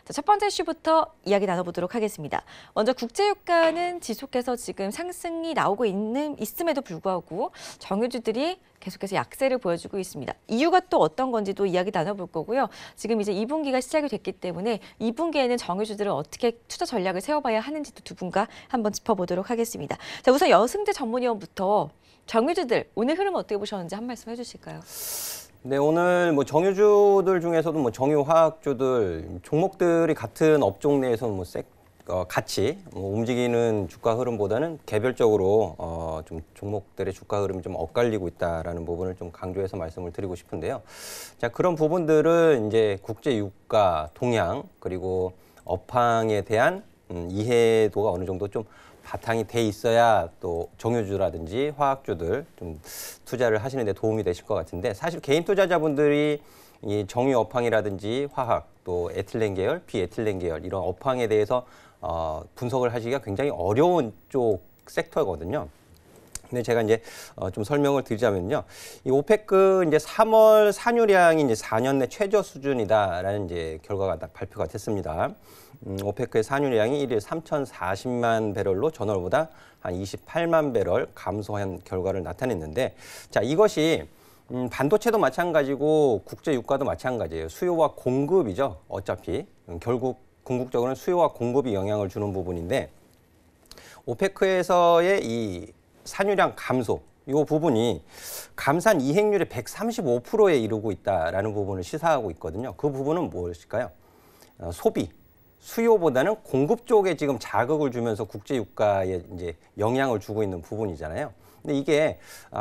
자, 첫 번째 이슈부터 이야기 나눠보도록 하겠습니다. 먼저 국제유가는 지속해서 지금 상승이 나오고 있음에도 불구하고 정유주들이 계속해서 약세를 보여주고 있습니다. 이유가 또 어떤 건지도 이야기 나눠볼 거고요. 지금 이제 2분기가 시작이 됐기 때문에 2분기에는 정유주들은 어떻게 투자 전략을 세워봐야 하는지도 두 분과 한번 짚어보도록 하겠습니다. 자, 우선 여승재 전문위원부터 정유주들 오늘 흐름 어떻게 보셨는지 한 말씀 해주실까요? 네, 오늘 뭐 정유주들 중에서도 뭐 정유화학주들 종목들이 같은 업종 내에서 뭐 같이 움직이는 주가 흐름보다는 개별적으로 좀 종목들의 주가 흐름이 좀 엇갈리고 있다라는 부분을 좀 강조해서 말씀을 드리고 싶은데요. 자, 그런 부분들은 이제 국제 유가 동향 그리고 업황에 대한 이해도가 어느 정도 좀 바탕이 돼 있어야 또 정유주라든지 화학주들 좀 투자를 하시는 데 도움이 되실 것 같은데, 사실 개인 투자자분들이 이 정유 업황이라든지 화학 또 에틸렌 계열, 비에틸렌 계열 이런 업황에 대해서 분석을 하시기가 굉장히 어려운 쪽 섹터거든요. 근데 제가 이제 좀 설명을 드리자면요. 이 오페크 이제 3월 산유량이 이제 4년 내 최저 수준이다라는 이제 결과가 발표가 됐습니다. 오페크의 산유량이 1일 3,040만 배럴로 전월보다 한 28만 배럴 감소한 결과를 나타냈는데, 자, 이것이 반도체도 마찬가지고 국제 유가도 마찬가지예요. 수요와 공급이죠. 어차피 결국 궁극적으로는 수요와 공급이 영향을 주는 부분인데, 오페크에서의 이 산유량 감소, 이 부분이 감산 이행률의 135%에 이르고 있다라는 부분을 시사하고 있거든요. 그 부분은 무엇일까요? 소비, 수요보다는 공급 쪽에 지금 자극을 주면서 국제 유가에 이제 영향을 주고 있는 부분이잖아요. 근데 이게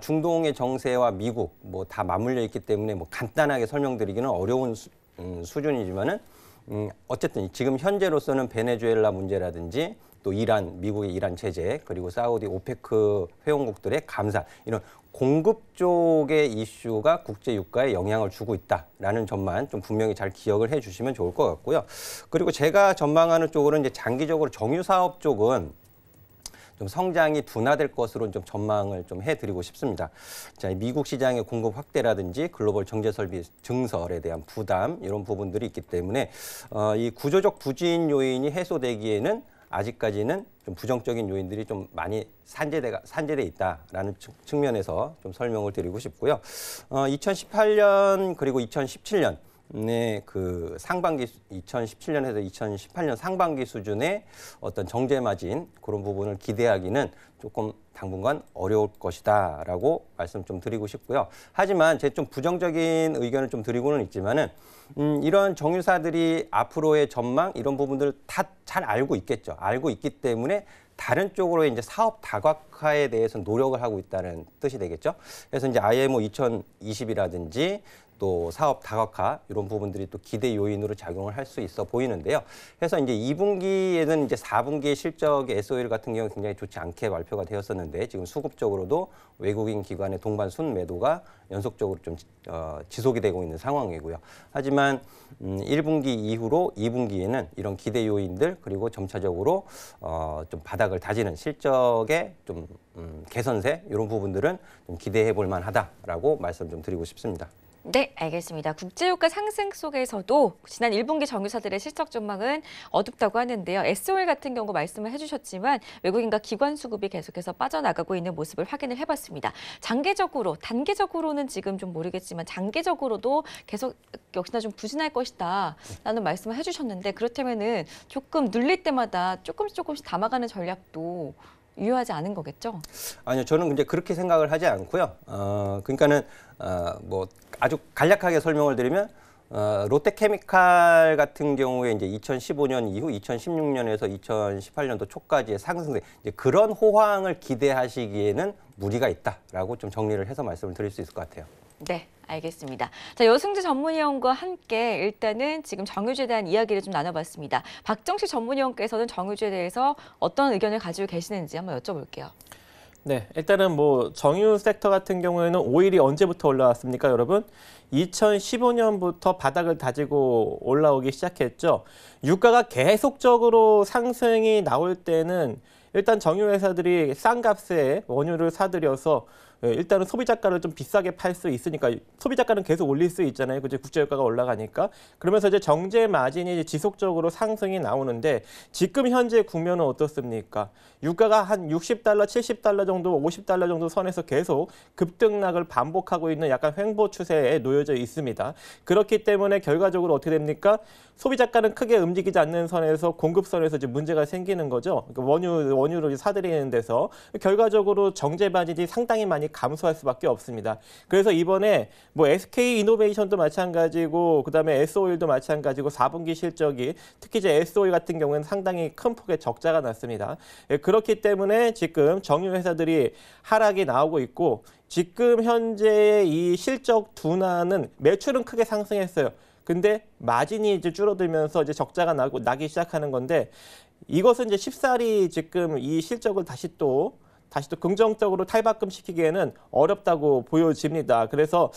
중동의 정세와 미국 뭐 다 맞물려 있기 때문에 뭐 간단하게 설명드리기는 어려운 수준이지만은 어쨌든 지금 현재로서는 베네수엘라 문제라든지 또 이란, 미국의 이란 제재, 그리고 사우디 오페크 회원국들의 감산, 이런 공급 쪽의 이슈가 국제 유가에 영향을 주고 있다라는 점만 좀 분명히 잘 기억을 해 주시면 좋을 것 같고요. 그리고 제가 전망하는 쪽으로는 이제 장기적으로 정유 사업 쪽은 좀 성장이 둔화될 것으로 좀 전망을 좀 해드리고 싶습니다. 자, 미국 시장의 공급 확대라든지 글로벌 정제 설비 증설에 대한 부담, 이런 부분들이 있기 때문에 이 구조적 부진 요인이 해소되기에는 아직까지는 좀 부정적인 요인들이 좀 많이 산재돼 있다라는 측면에서 좀 설명을 드리고 싶고요. 2018년 그리고 2017년 그 상반기 2017년에서 2018년 상반기 수준의 어떤 정제 마진 그런 부분을 기대하기는 조금 당분간 어려울 것이다라고 말씀 좀 드리고 싶고요. 하지만 제 좀 부정적인 의견을 좀 드리고는 있지만은 이런 정유사들이 앞으로의 전망 이런 부분들을 다 잘 알고 있겠죠. 알고 있기 때문에 다른 쪽으로 이제 사업 다각화에 대해서 노력을 하고 있다는 뜻이 되겠죠. 그래서 이제 IMO 2020이라든지 또 사업 다각화 이런 부분들이 또 기대 요인으로 작용을 할 수 있어 보이는데요. 그래서 이제 2분기에는 이제 4분기의 실적의 SOL 같은 경우 굉장히 좋지 않게 발표가 되었었는데, 지금 수급적으로도 외국인 기관의 동반 순 매도가 연속적으로 좀 지속이 되고 있는 상황이고요. 하지만 1분기 이후로 2분기에는 이런 기대 요인들 그리고 점차적으로 좀 바닥을 다지는 실적의 좀 개선세 이런 부분들은 좀 기대해 볼 만하다라고 말씀 좀 드리고 싶습니다. 네, 알겠습니다. 국제유가 상승 속에서도 지난 1분기 정유사들의 실적 전망은 어둡다고 하는데요. SOL 같은 경우 말씀을 해주셨지만 외국인과 기관 수급이 계속해서 빠져나가고 있는 모습을 확인을 해봤습니다. 장기적으로, 단기적으로는 지금 좀 모르겠지만 장기적으로도 계속 역시나 좀 부진할 것이다 라는 말씀을 해주셨는데, 그렇다면은 조금 눌릴 때마다 조금씩 담아가는 전략도 유효하지 않은 거겠죠? 아니요, 저는 이제 그렇게 생각을 하지 않고요. 그러니까는 뭐 아주 간략하게 설명을 드리면 롯데케미칼 같은 경우에 이제 2015년 이후 2016년에서 2018년도 초까지의 상승세, 이제 그런 호황을 기대하시기에는 무리가 있다라고 좀 정리를 해서 말씀을 드릴 수 있을 것 같아요. 네, 알겠습니다. 자, 여승재 전문위원과 함께 일단은 지금 정유주에 대한 이야기를 좀 나눠봤습니다. 박정식 전문위원께서는 정유주에 대해서 어떤 의견을 가지고 계시는지 한번 여쭤볼게요. 네, 일단은 뭐 정유 섹터 같은 경우에는 오일이 언제부터 올라왔습니까, 여러분? 2015년부터 바닥을 다지고 올라오기 시작했죠. 유가가 계속적으로 상승이 나올 때는 일단 정유 회사들이 싼 값에 원유를 사들여서 일단은 소비자가를 좀 비싸게 팔 수 있으니까 소비자가는 계속 올릴 수 있잖아요. 그죠? 국제유가가 올라가니까. 그러면서 이제 정제 마진이 이제 지속적으로 상승이 나오는데 지금 현재 국면은 어떻습니까? 유가가 한 60달러, 70달러 정도, 50달러 정도 선에서 계속 급등락을 반복하고 있는 약간 횡보 추세에 놓여져 있습니다. 그렇기 때문에 결과적으로 어떻게 됩니까? 소비자가는 크게 움직이지 않는 선에서 공급선에서 이제 문제가 생기는 거죠. 그러니까 원유를 사들이는 데서 결과적으로 정제 마진이 상당히 많이 감소할 수밖에 없습니다. 그래서 이번에 뭐 SK 이노베이션도 마찬가지고 그다음에 S-오일도 마찬가지고 4분기 실적이 특히 이제 S-오일 같은 경우에는 상당히 큰 폭의 적자가 났습니다. 그렇기 때문에 지금 정유 회사들이 하락이 나오고 있고 지금 현재 이 실적 둔화는 매출은 크게 상승했어요. 근데 마진이 이제 줄어들면서 이제 적자가 나기 시작하는 건데 이것은 이제 쉽사리 지금 이 실적을 다시 또 긍정적으로 탈바꿈시키기에는 어렵다고 보여집니다. 그래서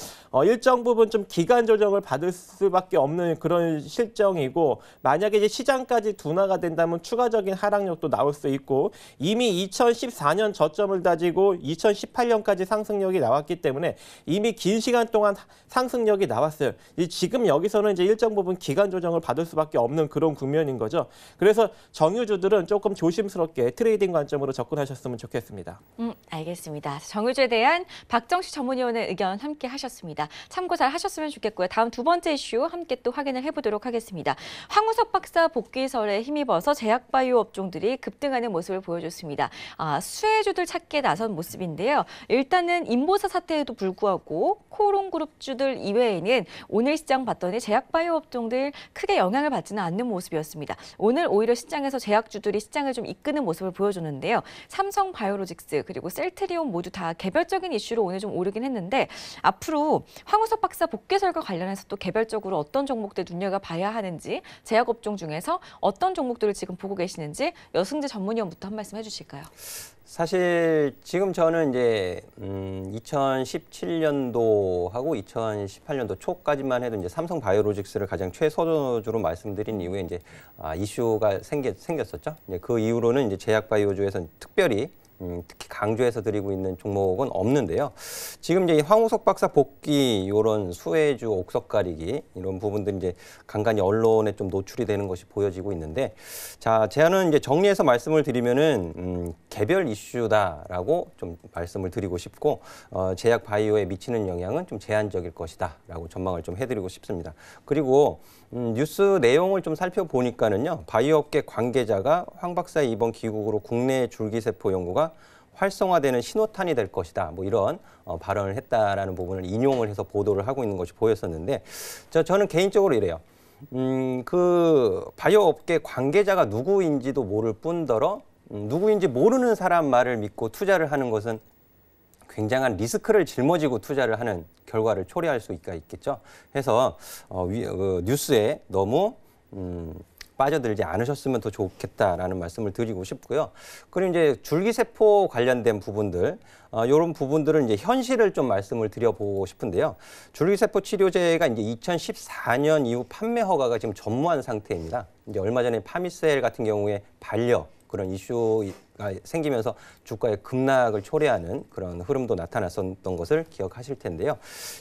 일정 부분 좀 기간 조정을 받을 수밖에 없는 그런 실정이고 만약에 이제 시장까지 둔화가 된다면 추가적인 하락력도 나올 수 있고 이미 2014년 저점을 다지고 2018년까지 상승력이 나왔기 때문에 이미 긴 시간 동안 상승력이 나왔어요. 지금 여기서는 이제 일정 부분 기간 조정을 받을 수밖에 없는 그런 국면인 거죠. 그래서 정유주들은 조금 조심스럽게 트레이딩 관점으로 접근하셨으면 좋겠습니다. 알겠습니다. 정유주에 대한 박정식 전문위원의 의견 함께 하셨습니다. 참고 잘 하셨으면 좋겠고요. 다음 두 번째 이슈 함께 또 확인을 해보도록 하겠습니다. 황우석 박사 복귀설에 힘입어서 제약바이오 업종들이 급등하는 모습을 보여줬습니다. 수혜주들 찾기에 나선 모습인데요. 일단은 인보사 사태에도 불구하고 코롱그룹주들 이외에는 오늘 시장 봤더니 제약바이오 업종들 크게 영향을 받지는 않는 모습이었습니다. 오늘 오히려 시장에서 제약주들이 시장을 좀 이끄는 모습을 보여줬는데요. 삼성바이오로직스 그리고 셀트리온 모두 다 개별적인 이슈로 오늘 좀 오르긴 했는데 앞으로 황우석 박사 복귀설과 관련해서 또 개별적으로 어떤 종목들 눈여겨봐야 하는지 제약업종 중에서 어떤 종목들을 지금 보고 계시는지 여승재 전문위원부터 한 말씀 해주실까요? 사실 지금 저는 이제 2017년도하고 2018년도 초까지만 해도 이제 삼성바이오로직스를 가장 최선주로 말씀드린 이후에 이제 이슈가 생겼었죠. 이제 그 이후로는 이제 제약바이오주에서는 특별히 특히 강조해서 드리고 있는 종목은 없는데요. 지금 이제 황우석 박사 복귀 이런 수혜주 옥석 가리기 이런 부분들이 이제 간간히 언론에 좀 노출이 되는 것이 보여지고 있는데, 자, 제안은 이제 정리해서 말씀을 드리면은 개별 이슈다라고 좀 말씀을 드리고 싶고 제약 바이오에 미치는 영향은 좀 제한적일 것이다라고 전망을 좀 해드리고 싶습니다. 그리고 뉴스 내용을 좀 살펴보니까는요, 바이오업계 관계자가 황 박사의 이번 귀국으로 국내 줄기세포 연구가 활성화되는 신호탄이 될 것이다. 뭐 이런 발언을 했다라는 부분을 인용을 해서 보도를 하고 있는 것이 보였었는데, 저는 개인적으로 이래요. 그 바이오업계 관계자가 누구인지도 모를 뿐더러 누구인지 모르는 사람 말을 믿고 투자를 하는 것은 굉장한 리스크를 짊어지고 투자를 하는 결과를 초래할 수가 있겠죠. 해서 뉴스에 너무 빠져들지 않으셨으면 더 좋겠다라는 말씀을 드리고 싶고요. 그리고 이제 줄기세포 관련된 부분들, 이런 부분들은 이제 현실을 좀 말씀을 드려보고 싶은데요. 줄기세포 치료제가 이제 2014년 이후 판매 허가가 지금 전무한 상태입니다. 이제 얼마 전에 파미셀 같은 경우에 반려 그런 이슈가 생기면서 주가의 급락을 초래하는 그런 흐름도 나타났었던 것을 기억하실 텐데요.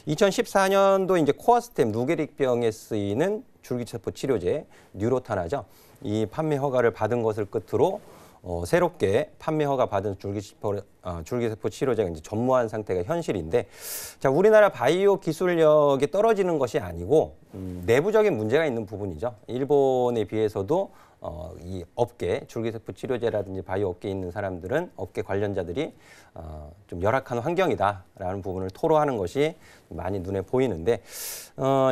2014년도 이제 코아스템 루게릭병에 쓰이는 줄기세포 치료제 뉴로타나죠. 이 판매 허가를 받은 것을 끝으로 새롭게 판매 허가 받은 줄기세포 치료제가 이제 전무한 상태가 현실인데, 자, 우리나라 바이오 기술력이 떨어지는 것이 아니고 내부적인 문제가 있는 부분이죠. 일본에 비해서도 이 업계, 줄기세포 치료제라든지 바이오 업계에 있는 사람들은 업계 관련자들이 좀 열악한 환경이다라는 부분을 토로하는 것이 많이 눈에 보이는데,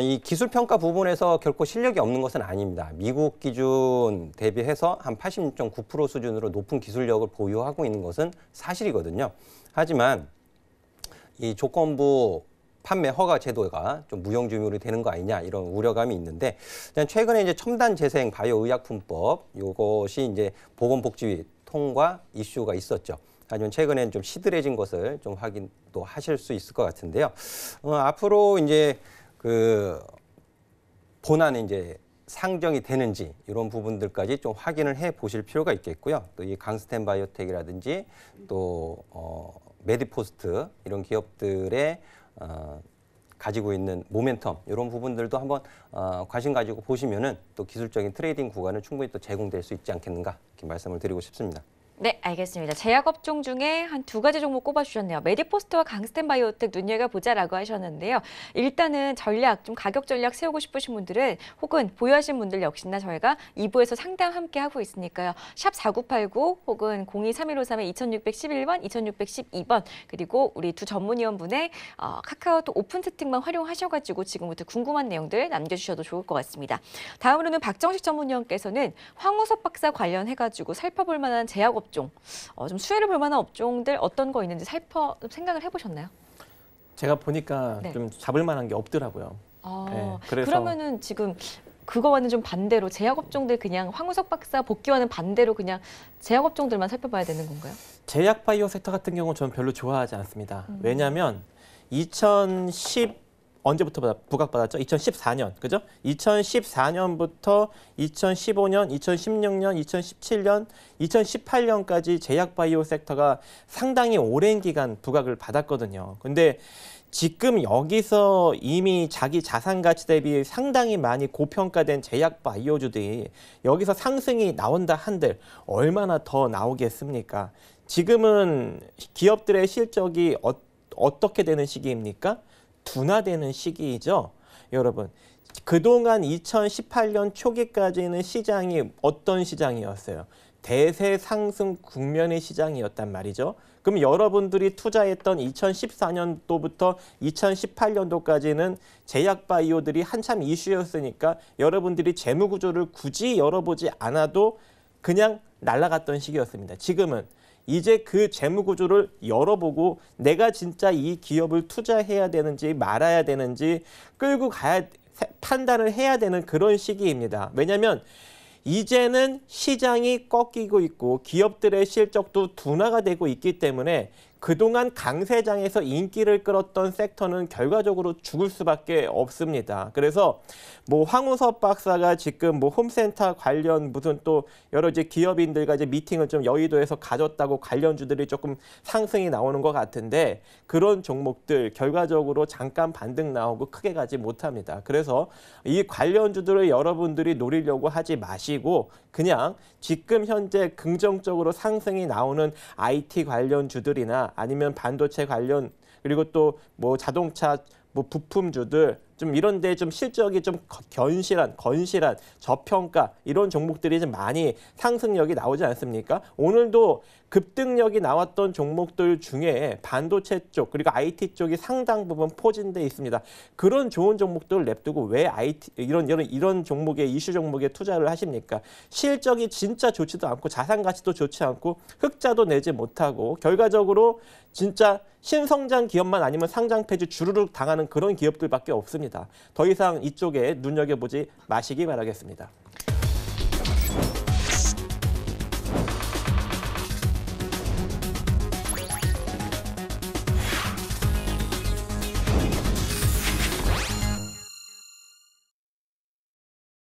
이 기술 평가 부분에서 결코 실력이 없는 것은 아닙니다. 미국 기준 대비해서 한 86.9% 수준으로 높은 기술력을 보유하고 있는 것은 사실이거든요. 하지만 이 조건부 판매 허가 제도가 좀 무용지물이 되는 거 아니냐 이런 우려감이 있는데, 최근에 이제 첨단 재생 바이오 의약품법 이것이 이제 보건복지위 통과 이슈가 있었죠. 하지만 최근에는 좀 시들해진 것을 좀 확인도 하실 수 있을 것 같은데요. 앞으로 이제 그 본안에 이제 상정이 되는지 이런 부분들까지 좀 확인을 해 보실 필요가 있겠고요. 또 이 강스텐 바이오텍이라든지 또 메디포스트 이런 기업들의 가지고 있는 모멘텀 이런 부분들도 한번 관심 가지고 보시면은 또 기술적인 트레이딩 구간을 충분히 또 제공될 수 있지 않겠는가 이렇게 말씀을 드리고 싶습니다. 네, 알겠습니다. 제약업종 중에 한 두 가지 종목 꼽아주셨네요. 메디포스트와 강스텐바이오텍 눈여겨보자라고 하셨는데요. 일단은 전략, 좀 가격 전략 세우고 싶으신 분들은 혹은 보유하신 분들 역시나 저희가 2부에서 상담 함께 하고 있으니까요. 샵 4989 혹은 023153의 2611번, 2612번 그리고 우리 두 전문위원분의 카카오톡 오픈 채팅만 활용하셔가지고 지금부터 궁금한 내용들 남겨주셔도 좋을 것 같습니다. 다음으로는 박정식 전문위원께서는 황우석 박사 관련해가지고 살펴볼 만한 제약업종 좀 수혜를 볼 만한 업종들 어떤 거 있는지 생각을 해보셨나요? 제가 보니까 네. 좀 잡을 만한 게 없더라고요. 네, 그래서 그러면은 지금 그거와는 좀 반대로 제약업종들 그냥 황우석 박사 복귀와는 반대로 그냥 제약업종들만 살펴봐야 되는 건가요? 제약 바이오 섹터 같은 경우 저는 별로 좋아하지 않습니다. 왜냐하면 2010 언제부터 부각받았죠? 2014년, 그죠? 2014년부터 2015년, 2016년, 2017년, 2018년까지 제약 바이오 섹터가 상당히 오랜 기간 부각을 받았거든요. 근데 지금 여기서 이미 자기 자산 가치 대비 상당히 많이 고평가된 제약 바이오주들이 여기서 상승이 나온다 한들 얼마나 더 나오겠습니까? 지금은 기업들의 실적이 어떻게 되는 시기입니까? 둔화되는 시기이죠. 여러분, 그동안 2018년 초기까지는 시장이 어떤 시장이었어요? 대세 상승 국면의 시장이었단 말이죠. 그럼 여러분들이 투자했던 2014년도부터 2018년도까지는 제약 바이오들이 한참 이슈였으니까 여러분들이 재무 구조를 굳이 열어보지 않아도 그냥 날아갔던 시기였습니다. 지금은 이제 그 재무 구조를 열어보고 내가 진짜 이 기업을 투자해야 되는지 말아야 되는지 끌고 가야 판단을 해야 되는 그런 시기입니다. 왜냐하면 이제는 시장이 꺾이고 있고 기업들의 실적도 둔화가 되고 있기 때문에 그동안 강세장에서 인기를 끌었던 섹터는 결과적으로 죽을 수밖에 없습니다. 그래서 뭐 황우석 박사가 지금 뭐 홈센터 관련 무슨 또 여러 이제 기업인들과 이제 미팅을 좀 여의도에서 가졌다고 관련주들이 조금 상승이 나오는 것 같은데 그런 종목들 결과적으로 잠깐 반등 나오고 크게 가지 못합니다. 그래서 이 관련주들을 여러분들이 노리려고 하지 마시고 그냥 지금 현재 긍정적으로 상승이 나오는 IT 관련주들이나 아니면 반도체 관련 그리고 또 뭐 자동차 뭐 부품주들 좀 이런 데 좀 실적이 좀 건실한 저평가 이런 종목들이 좀 많이 상승력이 나오지 않습니까? 오늘도 급등력이 나왔던 종목들 중에 반도체 쪽 그리고 IT 쪽이 상당 부분 포진돼 있습니다. 그런 좋은 종목들을 냅두고 왜 IT 이런 종목에 이슈 종목에 투자를 하십니까? 실적이 진짜 좋지도 않고 자산 가치도 좋지 않고 흑자도 내지 못하고 결과적으로 진짜 신성장 기업만 아니면 상장 폐지 주르륵 당하는 그런 기업들밖에 없습니다. 더 이상 이쪽에 눈여겨보지 마시기 바라겠습니다.